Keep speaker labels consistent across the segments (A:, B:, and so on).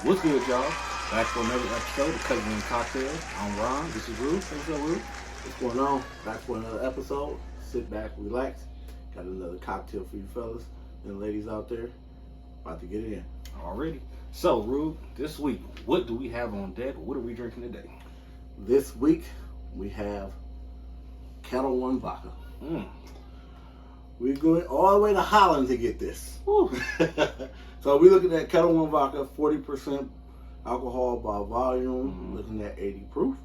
A: What's good, y'all? Back for another episode of Cousin and Cocktails. I'm Ron. This is Ruth. What's up, Ruth?
B: What's going on? Back for another episode. Sit back, relax. Got another cocktail for you fellas and ladies out there. About to get it in.
A: Already. So, Ruth, this week, what do we have on deck? What are we drinking today?
B: This week, we have Kettle One Vodka. We're going all the way to Holland to get this. So we're looking at Kettle One Vodka, 40% alcohol by volume, looking at 80 proof.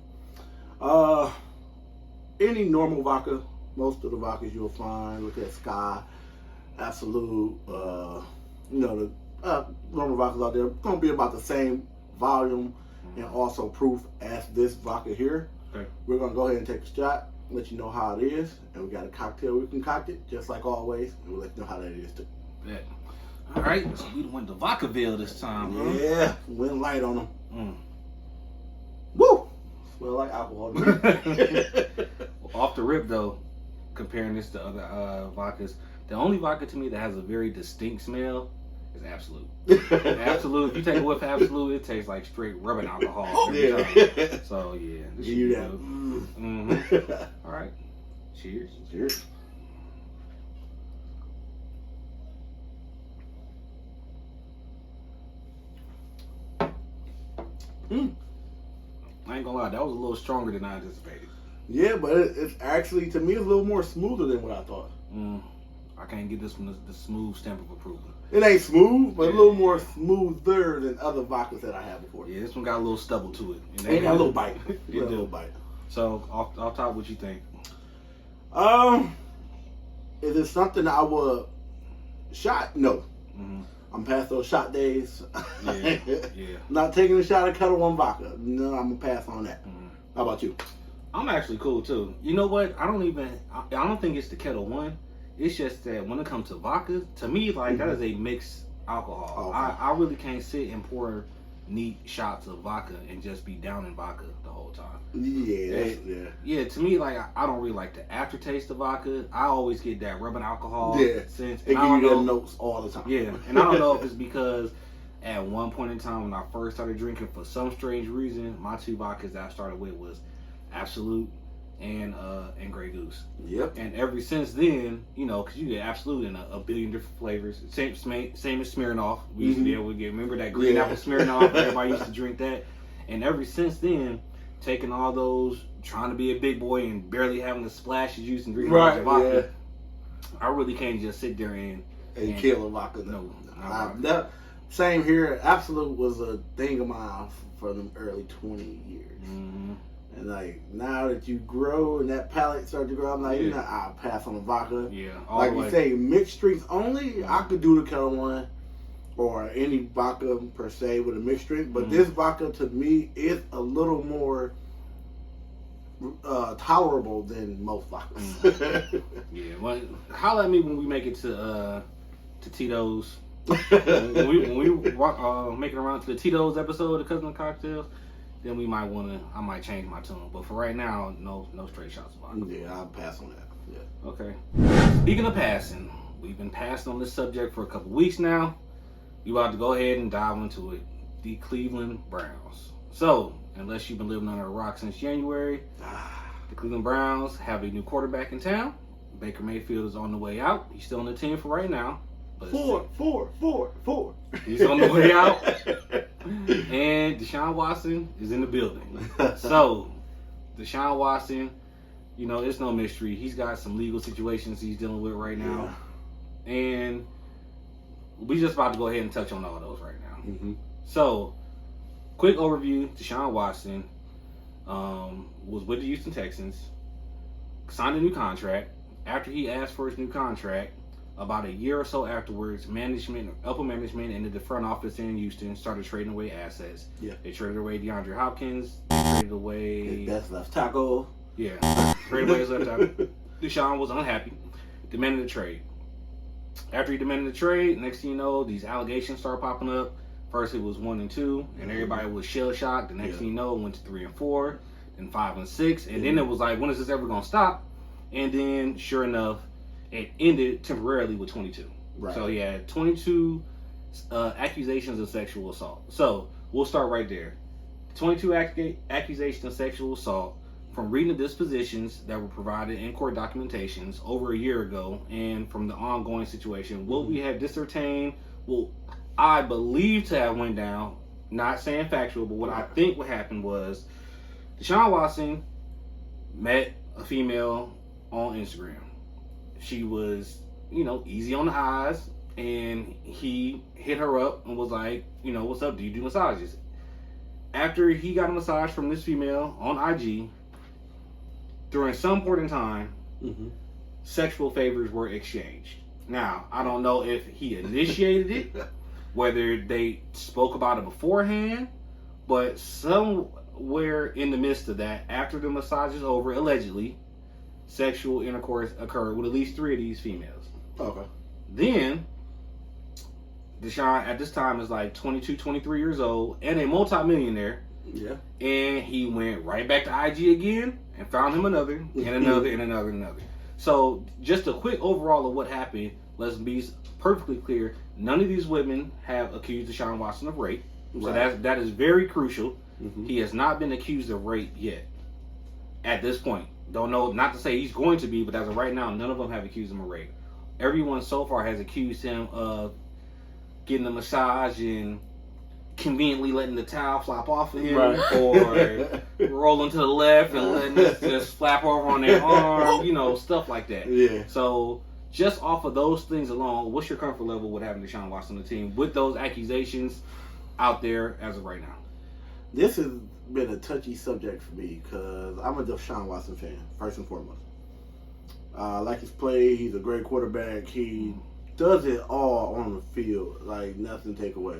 B: Any normal vodka, most of the vodkas you'll find, look at Sky, Absolute, the normal vodkas out there, going to be about the same volume and also proof as this vodka here.
A: Okay.
B: We're going to go ahead and take a shot, let you know how it is, and we got a cocktail we concocted, just like always, and we'll let you know how that is too.
A: Yeah. All right, so we went to Vodkaville this time, huh?
B: Yeah, went light on them. Woo! Smell like alcohol.
A: Off the rip, though, comparing this to other vodkas, the only vodka to me that has a very distinct smell is Absolute. Absolute, if you take a whiff of Absolute, it tastes like straight rubbing alcohol. Every time. So, yeah. This
B: Give you
A: should be
B: that.
A: good. All right. Cheers.
B: Cheers.
A: I ain't gonna lie, that was a little stronger than I anticipated.
B: Yeah, but it's actually, to me, it's a little more smoother than what I thought.
A: I can't get this one the smooth stamp of approval.
B: It ain't smooth, but a little more smoother than other vodkas that I had before.
A: Yeah, this one got a little stubble to it.
B: It got a little bite.
A: A little bite. So, off top, what you think?
B: Is it something I would shot? No. I'm past those shot days.
A: Yeah.
B: Not taking a shot of Kettle One Vodka. No, I'm gonna pass on that. How about you?
A: I'm actually cool too. You know what? I don't think it's the Kettle One. It's just that when it comes to vodka, to me, like that is a mixed alcohol.
B: Okay.
A: I really can't sit and pour neat shots of vodka and just be down in vodka the whole time. Yeah. To me, like I don't really like the aftertaste of vodka. I always get that rubbing alcohol sense.
B: It give you them notes all the time.
A: Yeah, and I don't know if it's because at one point in time when I first started drinking, for some strange reason, my two vodkas that I started with was Absolute and Grey Goose.
B: Yep.
A: And ever since then, because you get Absolute in a billion different flavors. Same as Smirnoff. We used to be able to get, remember that green apple Smirnoff? Everybody used to drink that. And ever since then, taking all those, trying to be a big boy and barely having a splash of juice and drinking vodka, I really can't just sit there and
B: kill a vodka. No. Same here. Absolute was a thing of mine for the early 20 years. And like now that you grow and that palate starts to grow, I'm like, I'll pass on the vodka.
A: Yeah,
B: like you say, mixed drinks only. I could do the Kettle One or any vodka per se with a mixed drink, but this vodka to me is a little more tolerable than most vodkas.
A: Yeah, well, holla at me when we make it to Tito's. when we make it around to the Tito's episode of Cousin Cocktails, then I might change my tune. But for right now, no straight shots of vodka.
B: Yeah, I'll pass on that. Yeah.
A: Okay. Speaking of passing, we've been passing on this subject for a couple weeks now. We about to go ahead and dive into it. The Cleveland Browns. So, unless you've been living under a rock since January, the Cleveland Browns have a new quarterback in town. Baker Mayfield is on the way out. He's still on the team for right now. But
B: Four.
A: He's on the way out. And Deshaun Watson is in the building. So, Deshaun Watson, it's no mystery. He's got some legal situations he's dealing with right now. And we just about to go ahead and touch on all those right now. So, quick overview. Deshaun Watson was with the Houston Texans, signed a new contract. After he asked for his new contract, about a year or so afterwards, upper management and the front office in Houston started trading away assets.
B: Yeah.
A: They traded away DeAndre Hopkins. Traded away
B: his best left tackle.
A: Yeah. Traded away his left tackle. Deshaun was unhappy. Demanded a trade. After he demanded a trade, next thing you know, these allegations started popping up. First it was 1-2, and everybody was shell shocked. The next thing you know, it went to 3-4, then 5-6, and then it was like, when is this ever gonna stop? And then, sure enough, it ended temporarily with 22. Right. So he had 22 accusations of sexual assault. So we'll start right there. 22 accusations of sexual assault from reading the dispositions that were provided in court documentations over a year ago and from the ongoing situation. What we have discertained, well, I believe to have went down, not saying factual, but what I think what happened was Deshaun Watson met a female on Instagram. She was, easy on the eyes, and he hit her up and was like, what's up? Do you do massages? After he got a massage from this female on IG, during some point in time, sexual favors were exchanged. Now, I don't know if he initiated it, whether they spoke about it beforehand, but somewhere in the midst of that, after the massage is over, allegedly, sexual intercourse occurred with at least 3 of these females.
B: Okay.
A: Then, Deshaun at this time is like 22, 23 years old and a multi-millionaire.
B: Yeah.
A: And he went right back to IG again and found him another and another and another and another. So just a quick overall of what happened. Let's be perfectly clear. None of these women have accused Deshaun Watson of rape. So that is very crucial. He has not been accused of rape yet. At this point. Don't know, not to say he's going to be, but as of right now, none of them have accused him of rape. Everyone so far has accused him of getting a massage and conveniently letting the towel flop off of him, or rolling to the left and letting it just flap over on their arm, stuff like that.
B: Yeah.
A: So just off of those things alone, what's your comfort level with having Deshaun Watson on the team with those accusations out there as of right now?
B: This has been a touchy subject for me because I'm a Deshaun Watson fan, first and foremost. I like his play. He's a great quarterback. He does it all on the field, like nothing take away.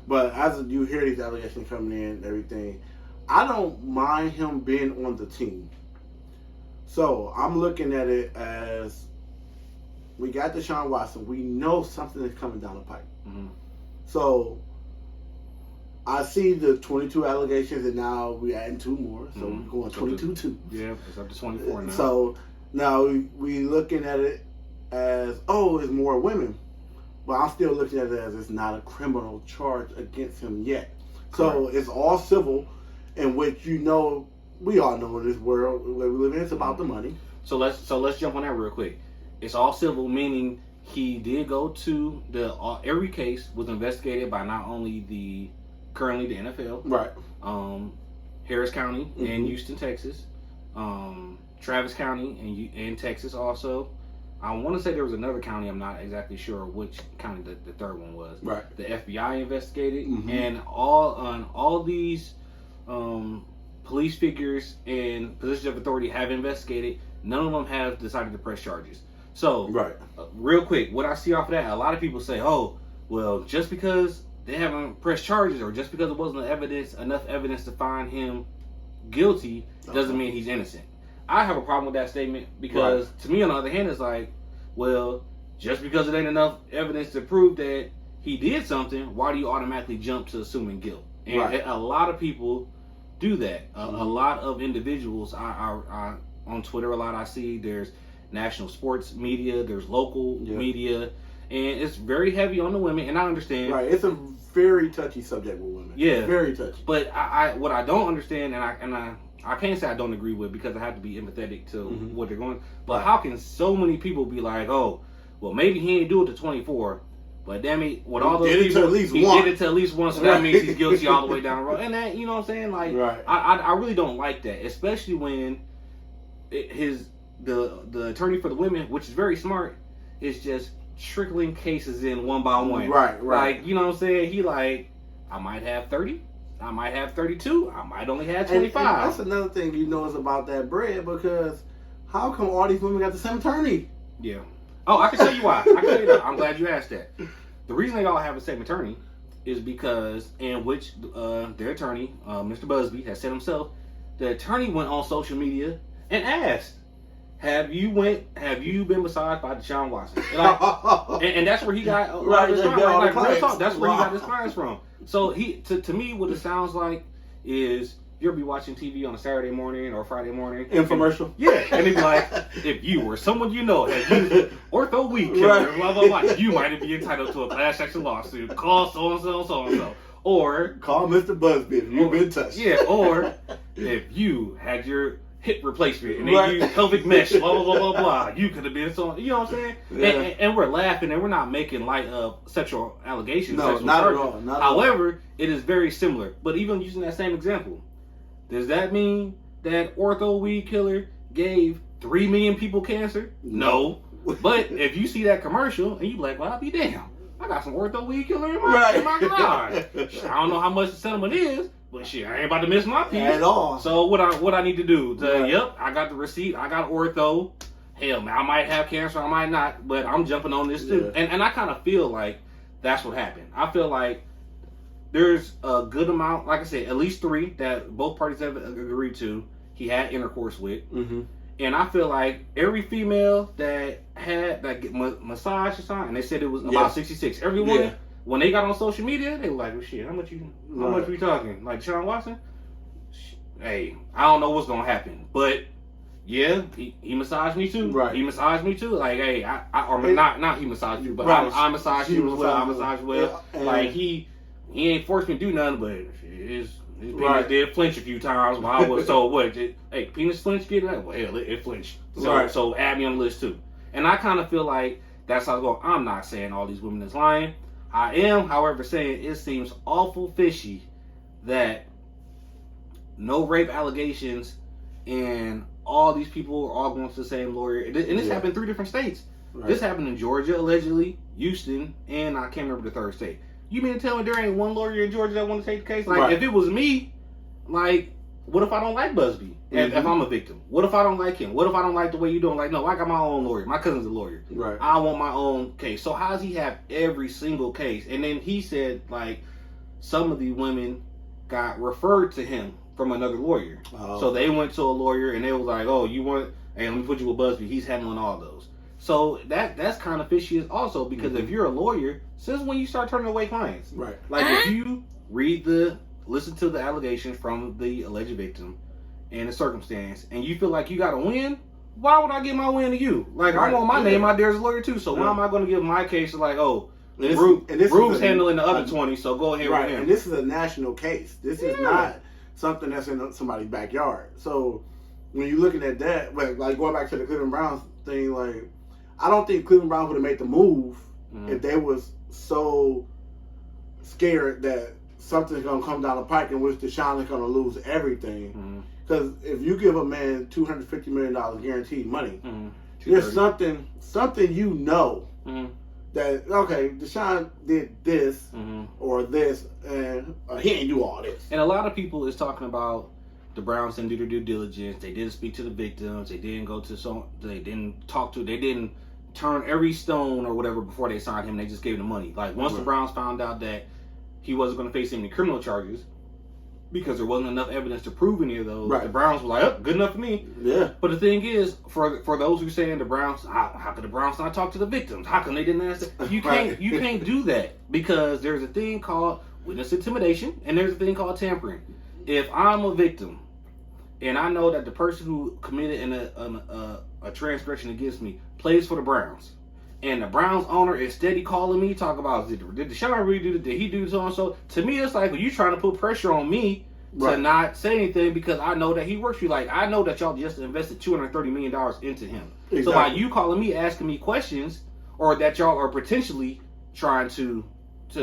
B: But as you hear these allegations coming in and everything, I don't mind him being on the team. So I'm looking at it as we got Deshaun Watson. We know something is coming down the pipe. So I see the 22 allegations, and now we're adding 2 more. So we're going 22-2.
A: Yeah, it's up to 24 now.
B: So now we looking at it as, it's more women. But I'm still looking at it as it's not a criminal charge against him yet. So it's all civil, in which we all know in this world where we live in, it's about the money.
A: So let's jump on that real quick. It's all civil, meaning he did go to every case was investigated by not only currently the NFL,
B: right?
A: Harris County in Houston, Texas, Travis County in Texas also. I want to say there was another county. I'm not exactly sure which county the third one was.
B: Right.
A: The FBI investigated, and all these police figures and positions of authority have investigated. None of them have decided to press charges. So, real quick, what I see off of that, a lot of people say, "Oh, well, just because they haven't pressed charges, or just because it wasn't enough evidence to find him guilty, doesn't mean he's innocent." I have a problem with that statement because to me, on the other hand, it's like, well, just because it ain't enough evidence to prove that he did something, why do you automatically jump to assuming guilt? And a lot of people do that. A lot of individuals, I on Twitter, a lot I see, there's national sports media, there's local media, and it's very heavy on the women, and I understand.
B: Right, it's a very touchy subject with women. Yeah, very touchy.
A: But what I don't understand, and I can't say I don't agree with, because I have to be empathetic to what they're going. But how can so many people be like, "Oh, well, maybe he ain't do it to 24, but damn it, with all those people, he did it to at least one, so that means he's guilty all the way down the road." And that, you know what I'm saying? Like, I really don't like that, especially when the attorney for the women, which is very smart, is just trickling cases in one by one. Right. Like, you know what I'm saying? He like, I might have 30. I might have 32. I might only have 25.
B: And that's another thing is about that bread, because how come all these women got the same attorney?
A: Yeah. Oh, I can tell you why. I'm glad you asked that. The reason they all have the same attorney is because, in which their attorney, Mr. Busby, has said himself, the attorney went on social media and asked, Have you been massaged by Deshaun Watson? And that's where he got his clients. That's where he got his clients from. So to me, what it sounds like is you'll be watching TV on a Saturday morning or Friday morning.
B: Infomercial.
A: And it's like, if you or someone you know has used Ortho Weed Killer, blah, blah, blah, you might be entitled to a class action lawsuit. Call so-and-so, so-and-so. Or
B: call Mr. Busby if you've been touched.
A: Yeah, or if you had your hip replacement and they used pelvic mesh, blah, blah, blah, blah, blah. You could have been so, you know what I'm saying?
B: Yeah.
A: And we're laughing and we're not making light of sexual allegations.
B: No,
A: sexual
B: not
A: charges.
B: at all. Not
A: However,
B: at all.
A: it is very similar. But even using that same example, does that mean that ortho weed killer gave 3 million people cancer? No. But if you see that commercial and you be like, well, I'll be damned. I got some ortho weed killer in my garage. I don't know how much the settlement is, but shit, I ain't about to miss my piece
B: at all.
A: So what I need to do? Yep, I got the receipt. I got ortho. Hell, man, I might have cancer. I might not, but I'm jumping on this too.
B: Yeah.
A: And I kind of feel like that's what happened. I feel like there's a good amount, like I said, at least 3 that both parties have agreed to. He had intercourse with.
B: Mm-hmm.
A: And I feel like every female that had that massage or something, and they said it was about 66. Everyone, when they got on social media, they were like, well, shit, how much we talking? Like Deshaun Watson? Hey, I don't know what's gonna happen, but yeah, he massaged me too.
B: Right.
A: He massaged me too. Like, hey, not he massaged you, but I massaged you as well. I massaged well.
B: Yeah.
A: Like he ain't forced me to do nothing, but his penis did flinch a few times while I was so what? Hey, penis flinch, get that? Well, hell, it flinched. So add me on the list too. And I kind of feel like that's how it's going. I'm not saying all these women is lying. I am, however, saying it seems awful fishy that no rape allegations and all these people are all going to the same lawyer. And this happened in 3 different states. Right. This happened in Georgia, allegedly, Houston, and I can't remember the 3rd state. You mean to tell me there ain't one lawyer in Georgia that want to take the case? Like, if it was me, like, what if I don't like Busby? If I'm a victim? What if I don't like him? What if I don't like the way you doing? Like, no, I got my own lawyer. My cousin's a lawyer.
B: Right.
A: I want my own case. So how does he have every single case? And then he said, like, some of the women got referred to him from another lawyer. Oh. So they went to a lawyer and they was like, oh, you want, hey, let me put you with Busby. He's handling all those. So that's kind of fishy also, because if you're a lawyer, since when you start turning away clients?
B: Right.
A: Like, if you listen to the allegations from the alleged victim and the circumstance, and you feel like you got to win, why would I give my win to you? Like, I want my name out there as a lawyer too, so why am I going to give my case to like, oh, Rube's handling the other 20, so go ahead with him.
B: And this is a national case. This is not something that's in somebody's backyard. So when you're looking at that, like going back to the Cleveland Browns thing, like, I don't think Cleveland Browns would have made the move if they was so scared that something's going to come down the pike in which Deshaun is going to lose everything. Because if you give a man $250 million guaranteed money, there's something you know that, okay, Deshaun did this or this, and he ain't do all this.
A: And a lot of people is talking about the Browns didn't do their due diligence. They didn't speak to the victims. They didn't go to they didn't talk to. They didn't turn every stone or whatever before they signed him. They just gave him the money. Like, once the Browns found out that he wasn't going to face any criminal charges because there wasn't enough evidence to prove any of those, the Browns were like, oh, good enough for me. Yeah. But the thing is, for those who saying the Browns, how could the Browns not talk to the victims? How come they didn't ask? You can't do that, because there's a thing called witness intimidation and there's a thing called tampering. If I'm a victim and I know that the person who committed a transgression against me plays for the Browns, and the Browns owner is steady calling me, talk about, did Deshaun really do, did he do so and so? To me, it's like, well, you trying to put pressure on me to not say anything because I know that he works for you. Like, I know that y'all just invested $230 million into him. Exactly. So by you calling me, asking me questions, or that y'all are potentially trying to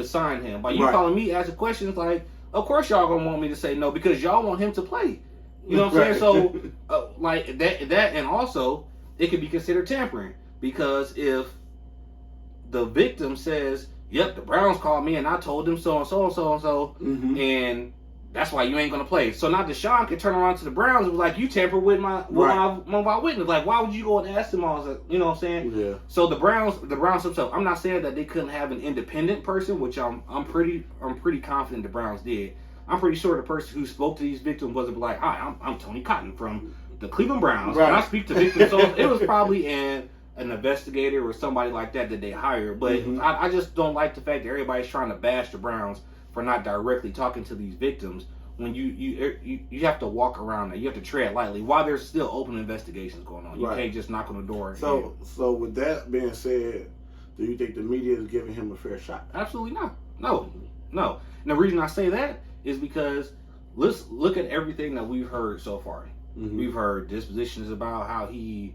A: sign him, by you calling me, asking questions, like, of course y'all gonna want me to say no because y'all want him to play. You know what I'm saying? So, like, that, and also, it could be considered tampering, because if the victim says, yep, the Browns called me and I told them so and so and so and so, and that's why you ain't gonna play. So now Deshaun can turn around to the Browns and be like, you tampered with my witness. Like, why would you go and ask them all? You know what I'm saying? Yeah. So the Browns themselves, I'm not saying that they couldn't have an independent person, which I'm pretty confident the Browns did. I'm pretty sure the person who spoke to these victims wasn't like, hi, I'm Tony Cotton from the Cleveland Browns. And I speak to victims. So it was probably an investigator or somebody like that they hired. But I just don't like the fact that everybody's trying to bash the Browns for not directly talking to these victims, when you have to walk around that. You have to tread lightly while there's still open investigations going on. You can't just knock on the door.
B: So with that being said, do you think the media is giving him a fair shot?
A: Absolutely not. No. And the reason I say that is because let's look at everything that we've heard so far. Mm-hmm. We've heard dispositions about how he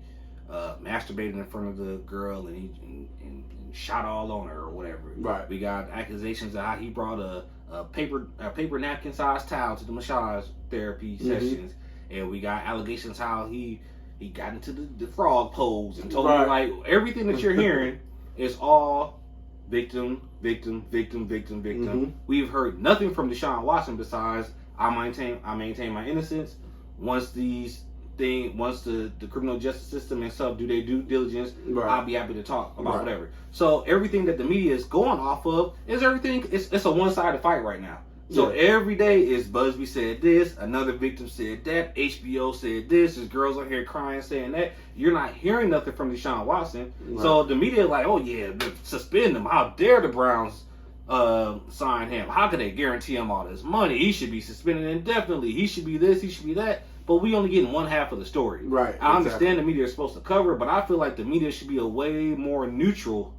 A: masturbated in front of the girl and he shot all on her or whatever.
B: Right.
A: We got accusations of how he brought a paper napkin sized towel to the massage therapy sessions, and we got allegations how he got into the frog pose and told me like everything that you're hearing is all victim. Mm-hmm. We've heard nothing from Deshaun Watson besides I maintain my innocence. Once the criminal justice system and stuff do their due diligence, I'll be happy to talk about whatever. So everything that the media is going off of is everything. It's a one-sided fight right now. So every day is Busby said this, another victim said that, HBO said this, there's girls on here crying saying that. You're not hearing nothing from Deshaun Watson. Right. So the media is like, oh yeah, suspend him. How dare the Browns sign him? How could they guarantee him all this money? He should be suspended indefinitely. He should be this, he should be that. But we only getting one half of the story.
B: Right.
A: I understand the media is supposed to cover, but I feel like the media should be a way more neutral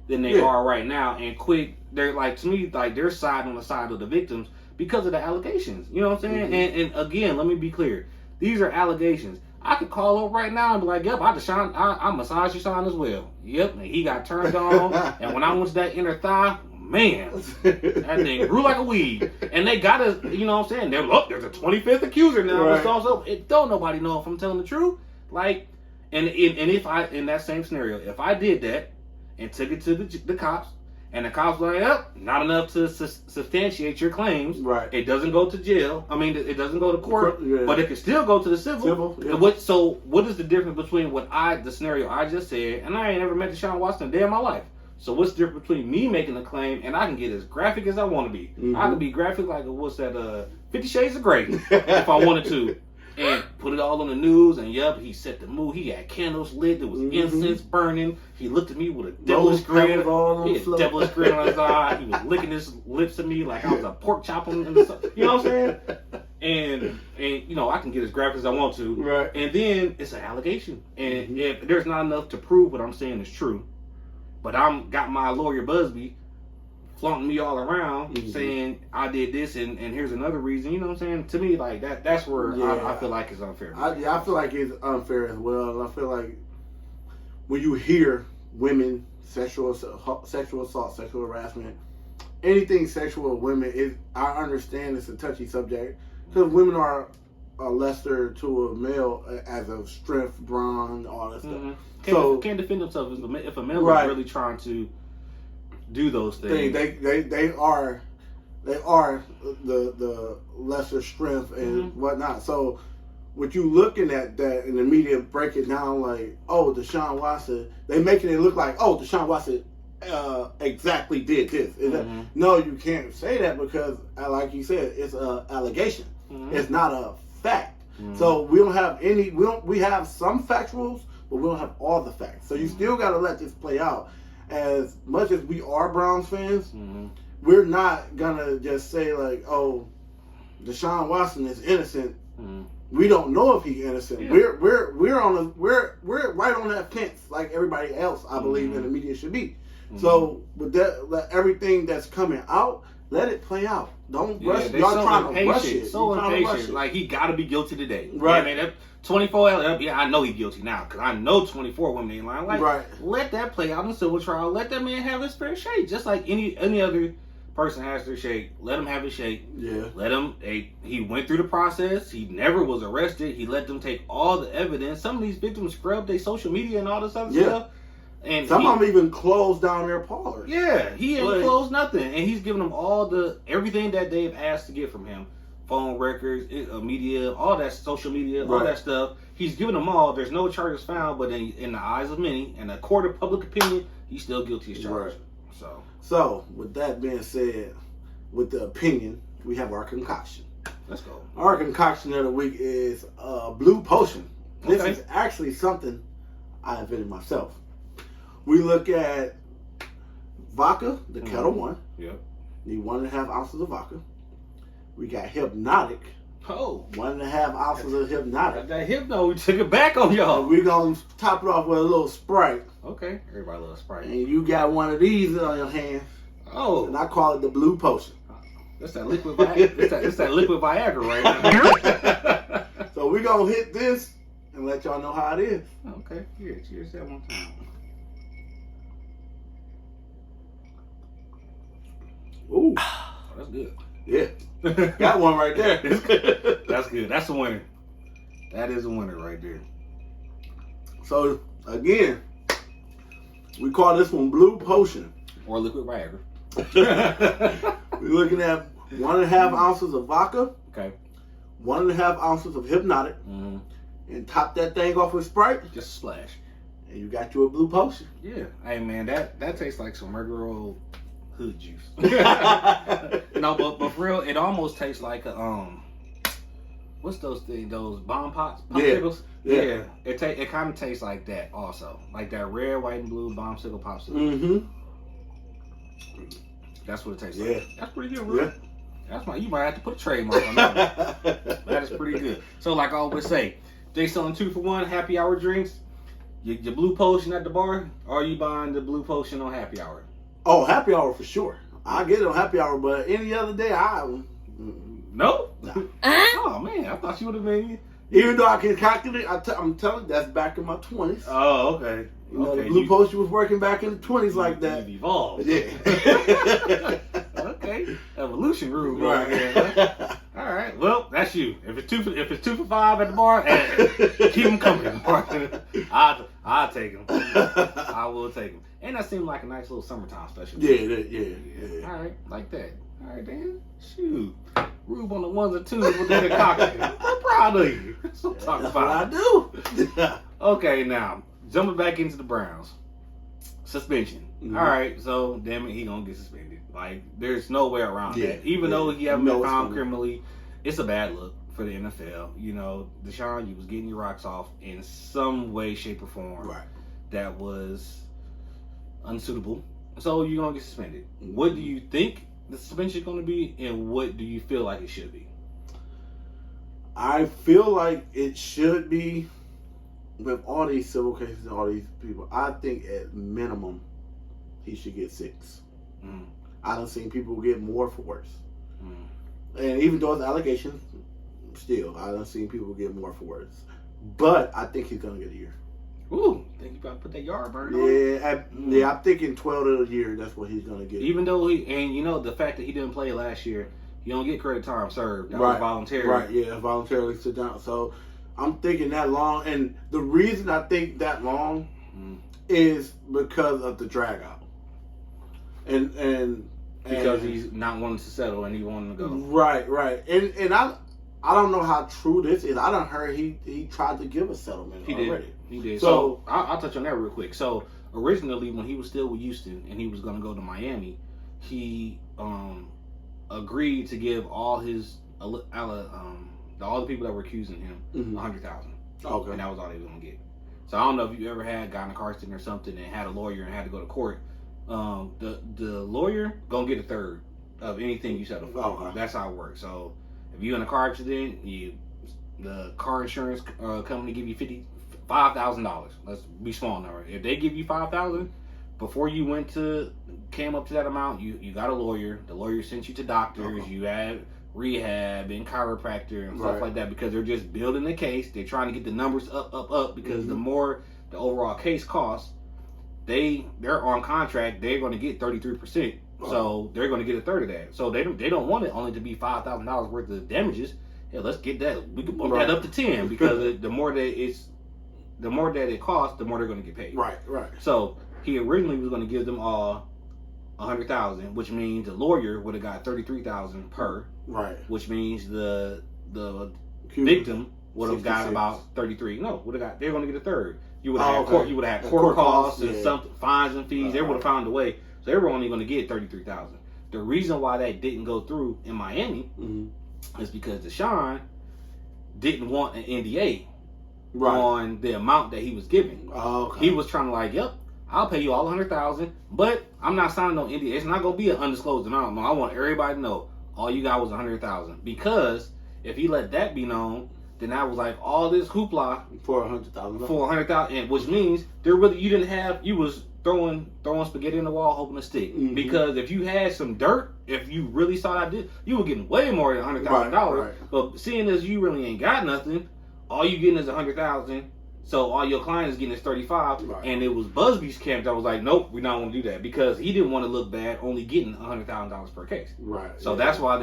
A: than they are right now and quick. They're like, to me, like they're siding on the side of the victims because of the allegations. You know what I'm saying? Mm-hmm. And again, let me be clear. These are allegations. I could call up right now and be like, yep, I massaged Deshaun as well. Yep, and he got turned on. And when I went to that inner thigh, man, that thing grew like a weed. And they got us, you know what I'm saying? There's a 25th accuser now. Right. So don't nobody know if I'm telling the truth. Like, and if I, in that same scenario, if I did that and took it to the cops, and the cops were like, oh, not enough to substantiate your claims.
B: Right.
A: It doesn't go to jail. I mean, it doesn't go to court, but it can still go to the civil. So what is the difference between the scenario I just said, and I ain't ever met Deshaun Watson a day in my life. So what's the difference between me making a claim and I can get as graphic as I want to be? Mm-hmm. I can be graphic like, 50 Shades of Grey if I wanted to. And put it all on the news, and he set the mood. He had candles lit. There was incense burning. He looked at me with a devilish grin. He had a devilish grin on his eye. He was licking his lips at me like I was a pork chop in the sun. You know what I'm saying? And I can get as graphic as I want to.
B: Right.
A: And then it's an allegation. And if there's not enough to prove what I'm saying is true, but got my lawyer Busby flaunting me all around, saying I did this and here's another reason. You know what I'm saying? To me, like that's where I feel like it's unfair.
B: I feel like it's unfair as well. I feel like when you hear women sexual assault, sexual harassment, anything sexual with women, I understand it's a touchy subject because women are lesser to a male as of strength, brawn, all that stuff.
A: Can't defend themselves if a male is really trying to do those things.
B: They are the lesser strength and whatnot. So what you looking at that in the media break it down like, oh, Deshaun Watson, they making it look like, oh, Deshaun Watson exactly did this. No, you can't say that because like you said, it's an allegation. It's not a fact. So we don't have we have some factuals, but we don't have all the facts. So you still got to let this play out. As much as we are Browns fans, we're not gonna just say like, "Oh, Deshaun Watson is innocent." We don't know if he's innocent. Yeah. We're right on that fence like everybody else. I believe in the media should be. So with that, everything that's coming out, let it play out. Don't rush. Y'all trying to rush it.
A: So impatient. Like he got to be guilty today. Right. I mean, 24. Yeah, I know he's guilty now because I know 24 women ain't lying. Like, let that play out in the civil trial. Let that man have his fair shake, just like any other person has their shake. Let him have his shake. Yeah. Let him. He went through the process. He never was arrested. He let them take all the evidence. Some of these victims scrubbed their social media and all this other stuff. And
B: some of them even closed down their parlors.
A: Yeah, he ain't closed nothing, and he's giving them everything that they've asked to get from him. Phone records, media, all that social media, all that stuff. He's given them all. There's no charges found, but in the eyes of many, and a court of public opinion, he's still guilty as charged. Right.
B: So, with that being said, with the opinion, we have our concoction.
A: Let's go.
B: Our concoction of the week is Blue Potion. This is actually something I invented myself. We look at vodka, the Kettle One.
A: Yep.
B: Need 1.5 ounces of vodka. We got Hypnotic. 1.5 ounces of Hypnotic.
A: That Hypno, we took it back on y'all.
B: And we're going to top it off with a little Sprite.
A: Okay. Everybody loves Sprite.
B: And you got one of these on your hand.
A: Oh.
B: And I call it the Blue Potion.
A: That's that liquid Viagra. It's that liquid Viagra right now.
B: So we're going to hit this and let y'all know how it is.
A: Okay, here, cheers that one time.
B: Ooh.
A: Oh, that's good.
B: Yeah. Got one right there.
A: That's good. That's a winner. That is a winner right there.
B: So, again, we call this one Blue Potion.
A: Or liquid Viagra.
B: We're looking at 1.5 ounces of vodka.
A: Okay.
B: 1.5 ounces of Hypnotic.
A: Mm-hmm.
B: And top that thing off with Sprite.
A: Just a splash.
B: And you got you a Blue Potion.
A: Yeah. Hey, man, that tastes like some regular old hood juice. No, but for real, it almost tastes like a, what's those things? Those bomb pots? Popsicles? Yeah. It kind of tastes like that also. Like that red, white, and blue bombsicle popsicle.
B: Mm-hmm.
A: That's what it tastes
B: Yeah.
A: like. That's pretty good, bro.
B: Yeah.
A: You might have to put a trademark on that one. That is pretty good. So like I always say, they selling 2 for 1 happy hour drinks. Your Blue Potion at the bar, or are you buying the Blue Potion on happy hour?
B: Oh, happy hour for sure. I get it on happy hour, but any other day,
A: No?
B: Nah.
A: Oh, man. I thought you would have made it.
B: Even though I can calculate, I'm telling you, that's back in my 20s.
A: Oh, okay.
B: You know,
A: Okay,
B: the Blue Potion was working back in the 20s like that.
A: You've evolved.
B: Yeah.
A: Okay. Evolution rule
B: Right.
A: right there. Huh? All right. Well, that's you. If it's 2 for 5 at the bar, keep them coming. I'll take them. I will take them. And that seemed like a nice little summertime special.
B: Yeah.
A: All right, like that. All right, Dan. Shoot. Rube on the ones and twos with the concoction. I'm proud of you. That's what I'm talking
B: That's
A: about.
B: what I do.
A: Okay, now, jumping back into the Browns. Suspension.
B: Mm-hmm.
A: All right, so, damn it, he going to get suspended. Like, there's no way around that. Even
B: Yeah.
A: though he hasn't been found
B: it's
A: criminally, it's a bad look for the NFL. You know, Deshaun, you was getting your rocks off in some way, shape, or form.
B: Right.
A: That was unsuitable. So you're going to get suspended. What do you think the suspension is going to be, and what do you feel like it should be?
B: I feel like it should be, with all these civil cases and all these people, I think at minimum he should get 6.
A: Mm.
B: I done seen people get more for worse.
A: Mm.
B: And even though it's allegations, still, I done seen people get more for worse. But I think he's going to get a year.
A: Ooh, think you about to put that yard burn on?
B: Yeah, I'm thinking 12 of the year, that's what he's going to get.
A: Even though the fact that he didn't play last year, you don't get credit time served. That was voluntary.
B: Right, yeah, voluntarily sit down. So I'm thinking that long. And the reason I think that long is because of the drag out. And
A: because he's not wanting to settle and he wanted to go.
B: Right. And I don't know how true this is. I done heard he tried to give a settlement already.
A: He did. So I'll touch on that real quick. So originally, when he was still with Houston and he was going to go to Miami, he agreed to give all his all the people that were accusing him $100,000.
B: Okay.
A: And that was all they were going to get. So I don't know if you ever had gotten a car accident or something and had a lawyer and had to go to court. The lawyer gonna get a third of anything you settle for.
B: Okay.
A: That's how it works. So if you're in a car accident, the car insurance company give you $5,000. Let's be small number. If they give you $5,000 before you came up to that amount, you got a lawyer. The lawyer sent you to doctors. You had rehab and chiropractor and stuff like that because they're just building the case. They're trying to get the numbers up because the more the overall case costs, they're on contract. They're going to get 33%. So they're going to get a third of that. So they don't want it only to be $5,000 worth of damages. Yeah, let's get that. We can bump that up to 10 because the more that it costs, the more they're going to get paid.
B: Right.
A: So he originally was going to give them all $100,000, which means the lawyer would have got $33,000 per.
B: Right.
A: Which means the victim would have got about 33. No, they're going to get a third. You would have had court costs and some fines and fees. They would have found a way. So they were only going to get $33,000. The reason why that didn't go through in Miami is because Deshaun didn't want an NDA on the amount that he was giving. He was trying to yep, I'll pay you all $100,000, but I'm not signing no NDA. It's not going to be an undisclosed amount. No, I want everybody to know all you got was $100,000. Because if he let that be known, then that was all this hoopla
B: for $100,000.
A: For $100,000, which means you throwing spaghetti in the wall, hoping to stick.
B: Mm-hmm.
A: Because if you had some dirt, if you really saw that, you were getting way more than $100,000.
B: Right.
A: But seeing as you really ain't got nothing, all you getting is $100,000. So all your clients getting is $35,000.
B: Right.
A: And it was Busby's camp that was like, nope, we're not going to do that because he didn't want to look bad, only getting $100,000 per case.
B: Right.
A: So that's why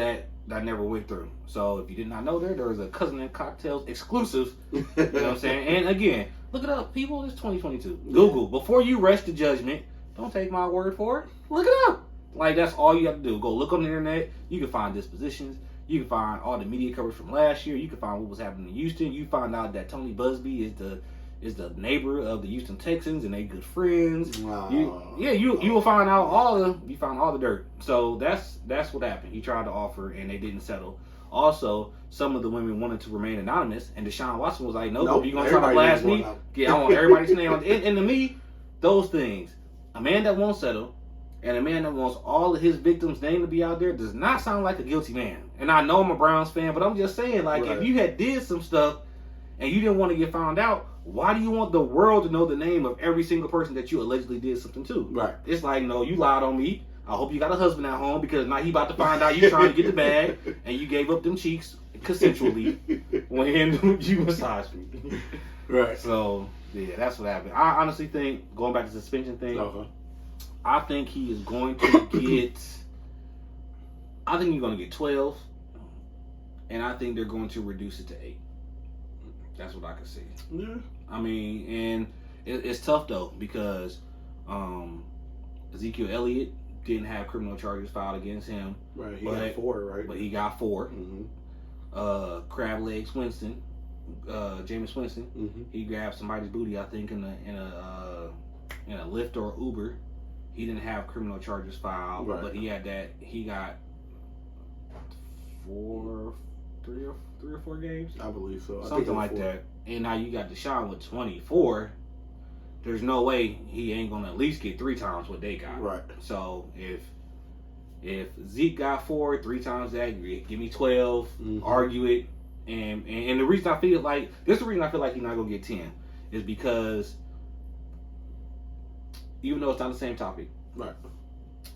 A: that never went through. So if you did not know there was a Cousin and Cocktails exclusive. You know what I'm saying? And again, look it up, people. It's 2022. Google before you rush to judgment. Don't take my word for it. Look it up. Like that's all you have to do. Go look on the internet. You can find dispositions. You can find all the media coverage from last year. You can find what was happening in Houston. You find out that Tony Busby is the neighbor of the Houston Texans and they good friends.
B: Wow.
A: You will find out all the dirt. So that's what happened. He tried to offer and they didn't settle. Also, some of the women wanted to remain anonymous, and Deshaun Watson was like, "Nope, you're gonna try to blast me. Yeah, I want everybody's name." And to me, those things, a man that won't settle and a man that wants all of his victims' name to be out there does not sound like a guilty man. And I know I'm a Browns fan, but I'm just saying, like, if you had did some stuff and you didn't want to get found out, why do you want the world to know the name of every single person that you allegedly did something to?
B: Right.
A: It's like, no, you lied on me. I hope you got a husband at home because now he about to find out you trying to get the bag and you gave up them cheeks consensually when you massaged me.
B: Right.
A: So, yeah, that's what happened. I honestly think, going back to the suspension thing, I think he is going to get, I think he's going to get 12, and I think they're going to reduce it to 8. That's what I can see.
B: Yeah.
A: I mean, and it's tough, though, because Ezekiel Elliott didn't have criminal charges filed against him.
B: Right, he got 4, right?
A: But he got 4.
B: Mm-hmm.
A: Crab Legs Winston, Jameis Winston,
B: mm-hmm.
A: he grabbed somebody's booty, I think, in a Lyft or Uber. He didn't have criminal charges filed, but he got 3 or 4 games.
B: I believe so.
A: Something like that. And now you got Deshaun with 24. There's no way he ain't gonna at least get 3 times what they got.
B: Right.
A: So if Zeke got 4, 3 times that, give me 12, argue it, and the reason I feel like he's not gonna get 10 is because even though it's not the same topic,
B: right?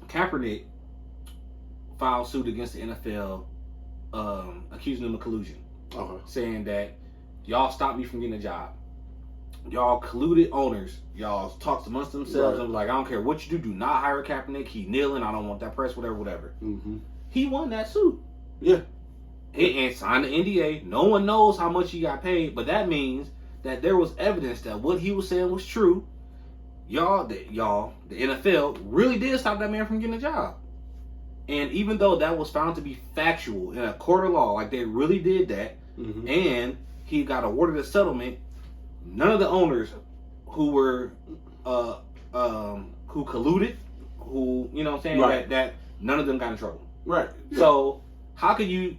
A: Kaepernick filed suit against the NFL, accusing them of collusion, saying that y'all stopped me from getting a job. Y'all colluded owners. Y'all talked amongst themselves and was like, I don't care what you do not hire Kaepernick. He kneeling. I don't want that press, whatever. Mm-hmm. He won that suit.
B: Yeah.
A: And signed the NDA. No one knows how much he got paid, but that means that there was evidence that what he was saying was true. The NFL really did stop that man from getting a job. And even though that was found to be factual in a court of law, like they really did that, and he got awarded a settlement, none of the owners who were who colluded, who, you know what I'm saying, that none of them got in trouble. Right. Yeah. So how could you,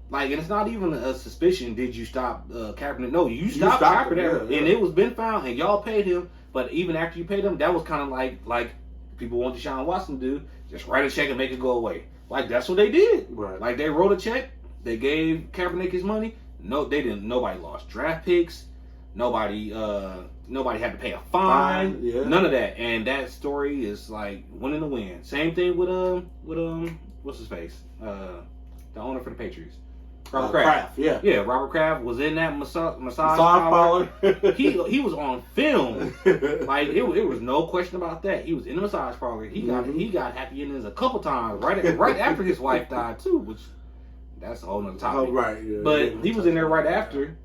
A: like, and it's not even a suspicion, did you stop Kaepernick? No, you stopped Kaepernick, and it was been found, and y'all paid him, but even after you paid him, that was kind of like people want Deshaun Watson to do, just write a check and make it go away. Like, that's what they did. Right. Like, they wrote a check, they gave Kaepernick his money. No, they didn't. Nobody lost draft picks. Nobody had to pay a fine. Yeah. None of that. And that story is like winning the win. Same thing with what's his face? The owner for the Patriots. Robert Kraft. Yeah, Robert Kraft was in that massage parlor. he was on film. Like it was no question about that. He was in the massage parlor. He got happy endings a couple times right after his wife died too, which that's a whole nother topic. Oh, right. Yeah, but he was in there right after.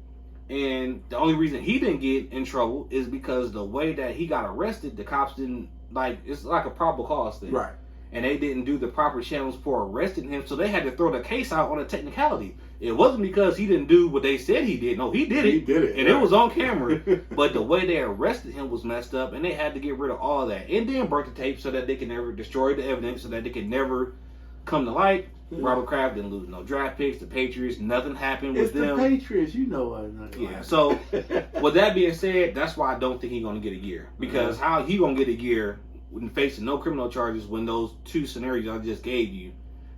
A: And the only reason he didn't get in trouble is because the way that he got arrested, the cops didn't, like, it's like a probable cause thing. Right. And they didn't do the proper channels for arresting him, so they had to throw the case out on a technicality. It wasn't because he didn't do what they said he did. No, he did it. He did it. And it was on camera. But the way they arrested him was messed up, and they had to get rid of all that. And then burn the tape so that they can never destroy the evidence, so that they can never come to light. Robert Kraft didn't lose no draft picks. The Patriots, nothing happened with them.
B: It's the Patriots, you know what?
A: Yeah. So, with that being said, that's why I don't think he's going to get a year. Because how he going to get a year when facing no criminal charges when those 2 scenarios I just gave you,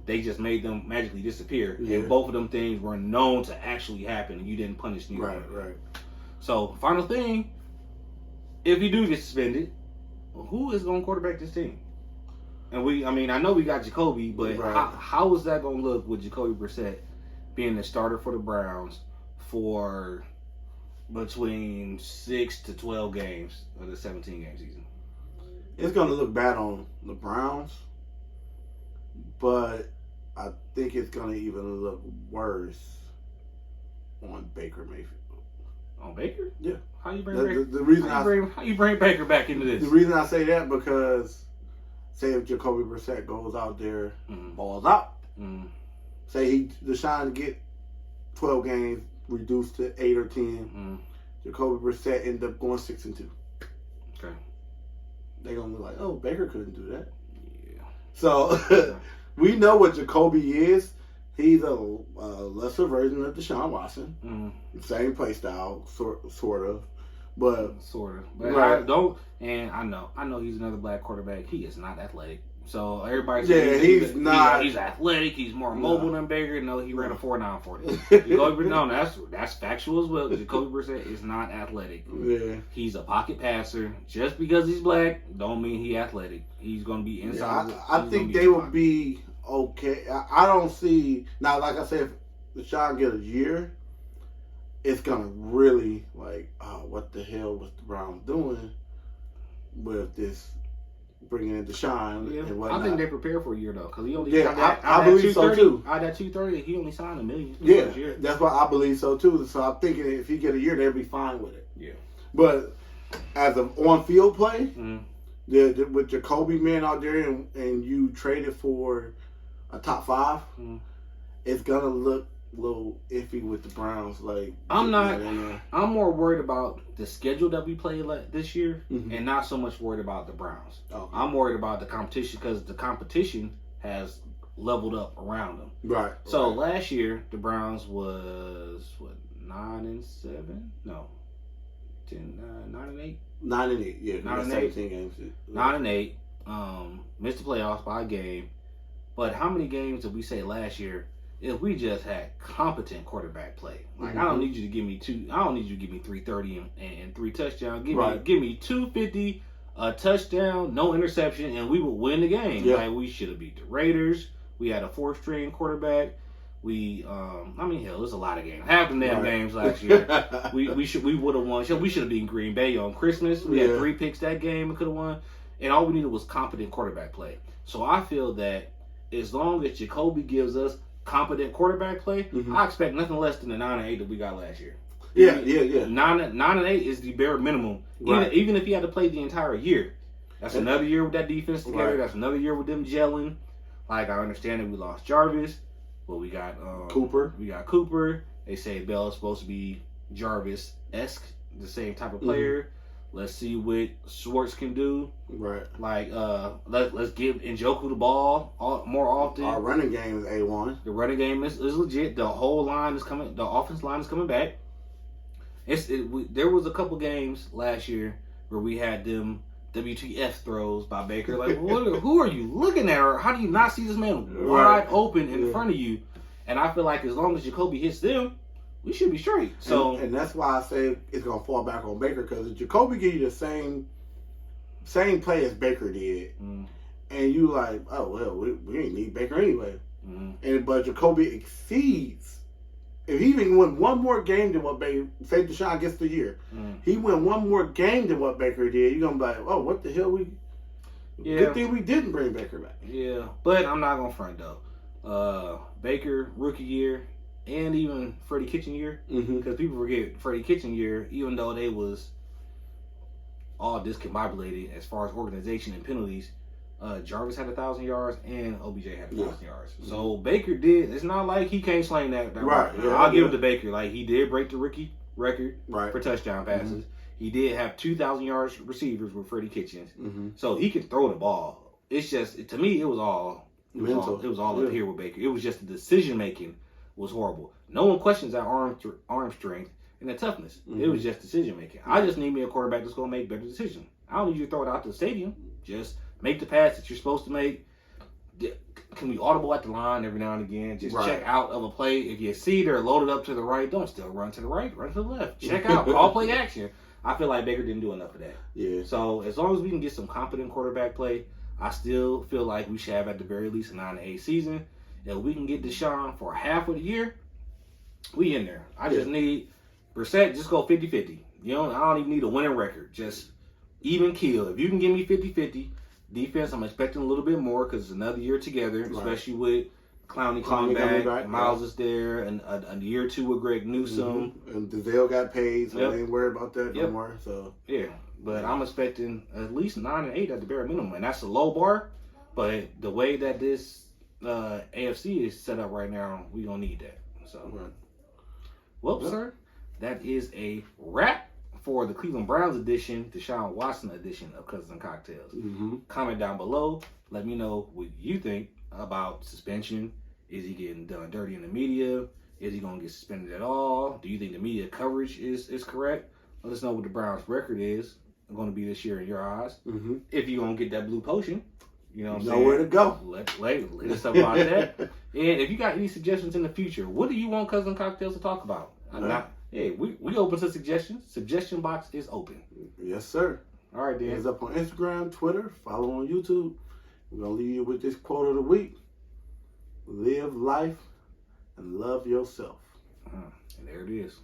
A: they just made them magically disappear. Yeah. And both of them things were known to actually happen, and you didn't punish neither. Right. So, final thing, if you do get suspended, who is going to quarterback this team? And I know we got Jacoby, but how is that going to look with Jacoby Brissett being the starter for the Browns for between 6 to 12 games of the 17-game season?
B: It's going to look bad on the Browns, but I think it's going to even look worse on Baker Mayfield.
A: On Baker?
B: Yeah.
A: How you bring Baker back into this?
B: The reason I say that because, say if Jacoby Brissett goes out there, balls out. Say Deshaun get 12 games reduced to 8 or 10. Jacoby Brissett end up going 6-2.
A: Okay.
B: They're gonna be like, oh, Baker couldn't do that.
A: Yeah.
B: So we know what Jacoby is. He's a lesser version of Deshaun Watson. Same play style, sort of. But
A: But I know he's another black quarterback. He is not athletic. So everybody says
B: he's not.
A: He's athletic. He's more mobile than Baker. No, he ran a 4.940. No, that's factual as well. Jacoby Brissett is not athletic.
B: Yeah.
A: He's a pocket passer. Just because he's black, don't mean he's athletic. He's going to be inside.
B: I think they will be okay. I don't see now. Like I said, if Deshaun get a year, it's gonna really what the hell was the Browns doing with this bringing in Deshaun and whatnot.
A: I think they prepare for a year though, because he only
B: I believe so too.
A: Out of that 230, he only signed $1 million.
B: Yeah, that's why I believe so too. So I'm thinking if he get a year, they'll be fine with it.
A: Yeah,
B: but as an on-field play, with Jacoby man out there and you traded for a top 5, it's gonna look a little iffy with the Browns.
A: I'm more worried about the schedule that we played this year, and not so much worried about the Browns. Okay. I'm worried about the competition because the competition has leveled up around them.
B: Right.
A: So last year the Browns was 9-7? No, 9-8.
B: 9-8. Yeah,
A: 9-8.
B: 17 games.
A: 9-8. Missed the playoffs by a game. But how many games did we say last year? If we just had competent quarterback play, I don't need you to give me 330 and 3 touchdowns. Give me 250, a touchdown, no interception, and we would win the game. Yeah. We should have beat the Raiders. We had a 4th-string quarterback. There's a lot of games. Half the damn games last year. we would have won. We should have beaten Green Bay on Christmas. We had 3 picks that game. We could have won, and all we needed was competent quarterback play. So I feel that as long as Jacoby gives us competent quarterback play, I expect nothing less than the 9-8 that we got last year.
B: Yeah.
A: 9-8 is the bare minimum. Even if he had to play the entire year, that's another year with that defense together. That's another year with them gelling. I understand that we lost Jarvis, but we got Cooper. We got Cooper. They say Bell is supposed to be Jarvis-esque, the same type of player. Let's see what Schwartz can do. Right. Let's give Njoku the ball more often.
B: Our running game is A1.
A: The running game is legit. The whole line is coming. The offense line is coming back. There was a couple games last year where we had them WTF throws by Baker. Who are you looking at? Or how do you not see this man wide open in front of you? And I feel like as long as Jacoby hits them, we should be straight. So,
B: and that's why I say it's gonna fall back on Baker, because if Jacoby give you the same play as Baker did, and you we ain't need Baker anyway. But Jacoby exceeds. If he even win one more game than what Baker, say Deshaun gets the year, he win one more game than what Baker did, you're gonna be like, oh, what the hell good thing we didn't bring Baker back.
A: Yeah, but I'm not gonna front though. Baker rookie year. And even Freddie Kitchen year, because people forget Freddie Kitchen year, even though they was all discombobulated as far as organization and penalties, Jarvis had 1,000 yards and OBJ had 1,000 yards. So Baker did. It's not like he can't sling that right. Yeah, I'll give it to Baker. He did break the rookie record for touchdown passes. He did have 2,000 yards receivers with Freddie Kitchens, so he could throw the ball. It's just, to me, it was all mental. It was all up here with Baker. It was just the decision making was horrible. No one questions our arm strength and the toughness. It was just decision making. I just need me a quarterback that's going to make better decisions. I don't need you to throw it out to the stadium. Just make the pass that you're supposed to make. Can we audible at the line every now and again? Just check out of a play. If you see they're loaded up to the right, don't still run to the right. Run to the left. Check out. Call play action. I feel like Baker didn't do enough of that.
B: Yeah.
A: So as long as we can get some competent quarterback play, I still feel like we should have at the very least a 9-8 season. If we can get Deshaun for half of the year, we in there. I just need Brissett, just go 50-50. I don't even need a winning record. Just even kill. If you can give me 50-50, defense, I'm expecting a little bit more because it's another year together, especially with Clowney coming back. Miles is there, and a year or two with Greg Newsome.
B: Mm-hmm. And Denzel got paid, so they ain't worried about that no more. So
A: but I'm expecting at least 9-8 at the bare minimum, and that's a low bar. But the way that this AFC is set up right now, we gonna need that. So, sir, that is a wrap for the Cleveland Browns edition, Deshaun Watson edition of Cousins and Cocktails.
B: Mm-hmm.
A: Comment down below. Let me know what you think about suspension. Is he getting done dirty in the media? Is he going to get suspended at all? Do you think the media coverage is correct? Let us know what the Browns' record is going to be this year in your eyes.
B: Mm-hmm.
A: If you're going to get that blue potion, you know what I'm saying?
B: Nowhere to go.
A: Let us know about that. And if you got any suggestions in the future, what do you want Cousin Cocktails to talk about? We open to suggestions. Suggestion box is open.
B: Yes, sir.
A: All right, Dan.
B: It's up on Instagram, Twitter, follow on YouTube. We're going to leave you with this quote of the week. Live life and love yourself.
A: And there it is.